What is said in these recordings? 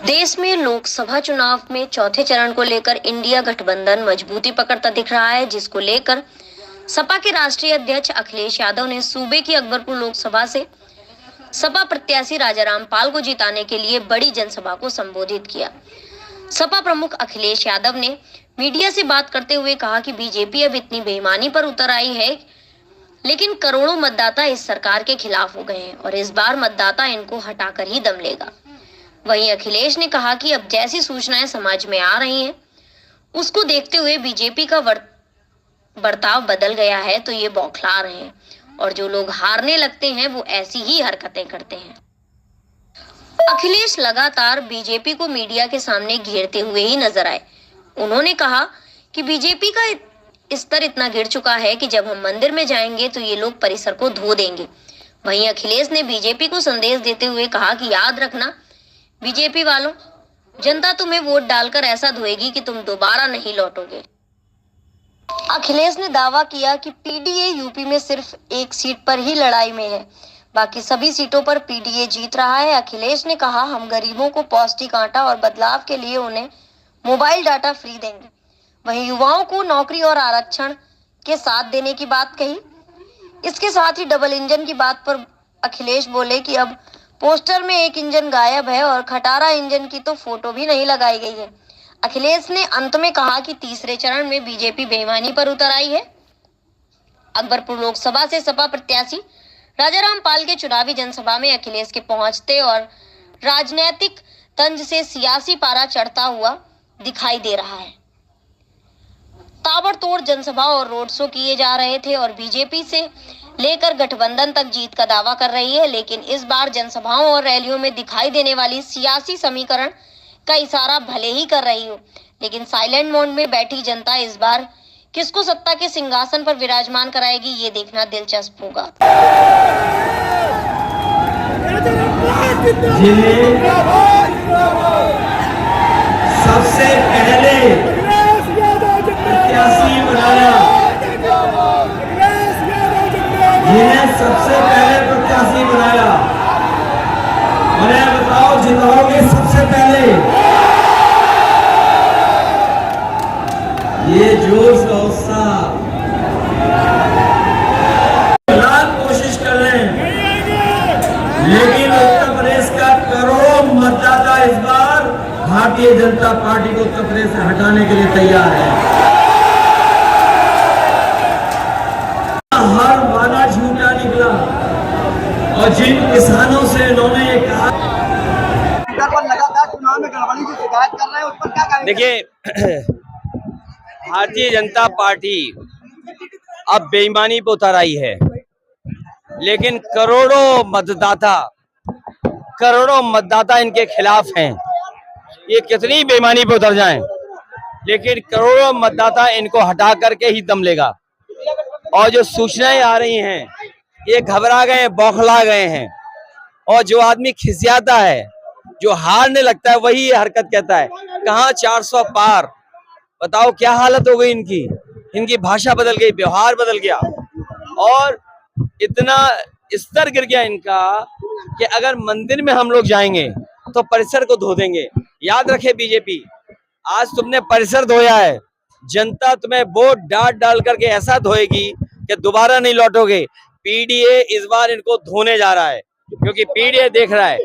देश में लोकसभा चुनाव में चौथे चरण को लेकर इंडिया गठबंधन मजबूती पकड़ता दिख रहा है, जिसको लेकर सपा के राष्ट्रीय अध्यक्ष अखिलेश यादव ने सूबे की अकबरपुर लोकसभा से सपा प्रत्याशी राजाराम पाल को जिताने के लिए बड़ी जनसभा को संबोधित किया। सपा प्रमुख अखिलेश यादव ने मीडिया से बात करते हुए कहा कि बीजेपी अब इतनी बेईमानी पर उतर आई है, लेकिन करोड़ों मतदाता इस सरकार के खिलाफ हो गए हैं और इस बार मतदाता इनको हटाकर ही दम लेगा। वहीं अखिलेश ने कहा कि अब जैसी सूचनाएं समाज में आ रही हैं, उसको देखते हुए बीजेपी का बर्ताव बदल गया है, तो ये बौखला रहे हैं और जो लोग हारने लगते हैं वो ऐसी ही हरकतें करते हैं। अखिलेश लगातार बीजेपी को मीडिया के सामने घेरते हुए ही नजर आए। उन्होंने कहा कि बीजेपी का स्तर इतना गिर चुका है कि जब हम मंदिर में जाएंगे तो ये लोग परिसर को धो देंगे। वहीं अखिलेश ने बीजेपी को संदेश देते हुए कहा कि याद रखना बीजेपी वालों, जनता तुम्हें वोट डालकर ऐसा धोएगी कि तुम दोबारा नहीं लौटोगे। अखिलेश ने दावा किया कि पीडीए यूपी में सिर्फ एक सीट पर ही लड़ाई में है, बाकी सभी सीटों पर पीडीए जीत रहा है। अखिलेश ने कहा, हम गरीबों को पौष्टिक आटा और बदलाव के लिए उन्हें मोबाइल डाटा फ्री देंगे। वहीं युवाओं को नौकरी और आरक्षण के साथ देने की बात कही। इसके साथ ही डबल इंजन की बात पर अखिलेश बोले कि अब पोस्टर में एक इंजन गायब है और खटारा इंजन की तो फोटो भी नहीं लगाई गई है। अखिलेश ने अंत में कहा कि तीसरे चरण में बीजेपी बेईमानी पर उतर आई है। अकबरपुर लोकसभा से सपा प्रत्याशी राजाराम पाल के चुनावी जनसभा में अखिलेश के पहुंचते और राजनीतिक तंज से सियासी पारा चढ़ता हुआ दिखाई दे रहा है। ताबड़तोड़ जनसभा और रोड शो किए जा रहे थे और बीजेपी से लेकर गठबंधन तक जीत का दावा कर रही है, लेकिन इस बार जनसभाओं और रैलियों में दिखाई देने वाली सियासी समीकरण का इशारा भले ही कर रही हो, लेकिन साइलेंट मोड में बैठी जनता इस बार किसको सत्ता के सिंहासन पर विराजमान कराएगी, ये देखना दिलचस्प होगा। सबसे पहले प्रत्याशी बनाया, जिन्हें सबसे पहले प्रत्याशी बनाया, उन्हें बताओ जिताओगे सबसे पहले। ये जोश का उत्साह कोशिश कर लें, लेकिन उत्तर प्रदेश का करोड़ों मतदाता इस बार भारतीय जनता पार्टी को उत्तर प्रदेश से हटाने के लिए तैयार है। हर वादा झूठा निकला और जिन किसानों से इन्होंने कहा लगातार चुनाव में गड़बड़ी की शिकायत कर रहे हैं, उस पर क्या कहेंगे? देखिए, भारतीय जनता पार्टी अब बेईमानी पर उतर आई है, लेकिन करोड़ों मतदाता इनके खिलाफ हैं। ये कितनी बेईमानी पर उतर जाएं, लेकिन करोड़ों मतदाता इनको हटा करके ही दम लेगा। और जो सूचनाएं आ रही हैं, ये घबरा गए, बौखला गए हैं। और जो आदमी खिसियाता है, जो हारने लगता है, वही ये हरकत कहता है। कहाँ 400 पार, बताओ क्या हालत हो गई इनकी भाषा बदल गई, व्यवहार बदल गया और इतना स्तर गिर गया इनका कि अगर मंदिर में हम लोग जाएंगे तो परिसर को धो देंगे। याद रखे बीजेपी, आज तुमने परिसर धोया है, जनता तुम्हें वोट डाल करके ऐसा धोएगी कि दोबारा नहीं लौटोगे। पीडीए इस बार इनको धोने जा रहा है, क्योंकि पीडीए देख रहा है,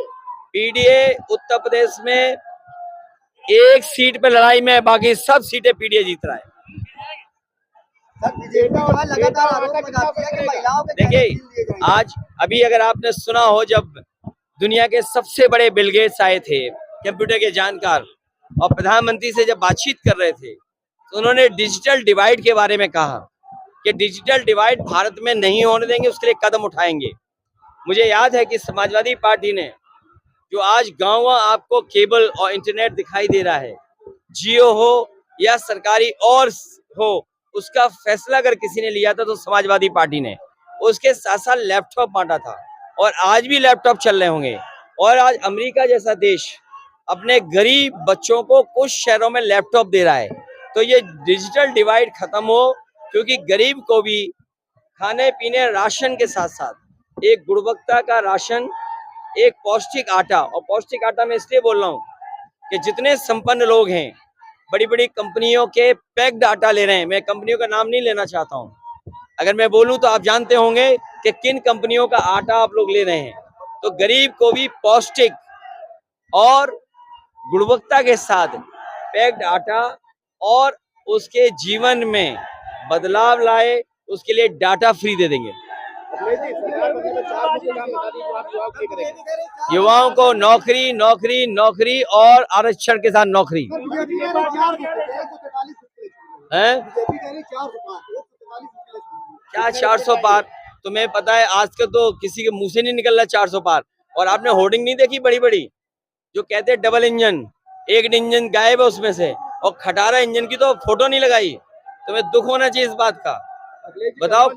पीडीए उत्तर प्रदेश में एक सीट पे लड़ाई में, बाकी सब सीटें पीडीए जीत रहा है। देखिए, आज अभी अगर आपने सुना हो, जब दुनिया के सबसे बड़े बिल गेट्स आए थे, कंप्यूटर के जानकार, और प्रधानमंत्री से जब बातचीत कर रहे थे, तो उन्होंने डिजिटल डिवाइड के बारे में कहा कि डिजिटल डिवाइड भारत में नहीं होने देंगे, उसके लिए कदम उठाएंगे। मुझे याद है कि समाजवादी पार्टी ने, जो आज गांव आपको केबल और इंटरनेट दिखाई दे रहा है, जियो हो या सरकारी और हो, उसका फैसला अगर किसी ने लिया था तो समाजवादी पार्टी ने। उसके साथ साथ लैपटॉप बांटा था और आज भी लैपटॉप चल रहे होंगे। और आज अमेरिका जैसा देश अपने गरीब बच्चों को कुछ शहरों में लैपटॉप दे रहा है। तो ये डिजिटल डिवाइड खत्म हो, क्योंकि गरीब को भी खाने पीने राशन के साथ साथ एक गुणवत्ता का राशन, एक पौष्टिक आटा, और पौष्टिक आटा मैं इसलिए बोल रहा हूँ कि जितने संपन्न लोग हैं बड़ी बड़ी कंपनियों के पैक्ड आटा ले रहे हैं। मैं कंपनियों का नाम नहीं लेना चाहता हूं, अगर मैं बोलूं तो आप जानते होंगे कि किन कंपनियों का आटा आप लोग ले रहे हैं। तो गरीब को भी पौष्टिक और गुणवत्ता के साथ पैक्ड आटा और उसके जीवन में बदलाव लाए, उसके लिए डाटा फ्री दे देंगे। युवाओं को नौकरी नौकरी नौकरी और आरक्षण के साथ नौकरी है। क्या 400 पार? तुम्हें पता है आजकल तो किसी के मुंह से नहीं निकल रहा 400 पार। और आपने होर्डिंग नहीं देखी बड़ी बड़ी जो कहते हैं डबल इंजन, एक इंजन गायब है उसमें से, और खटारा इंजन की तो फोटो नहीं लगाई। तुम्हें दुख होना चाहिए इस बात का। बताओ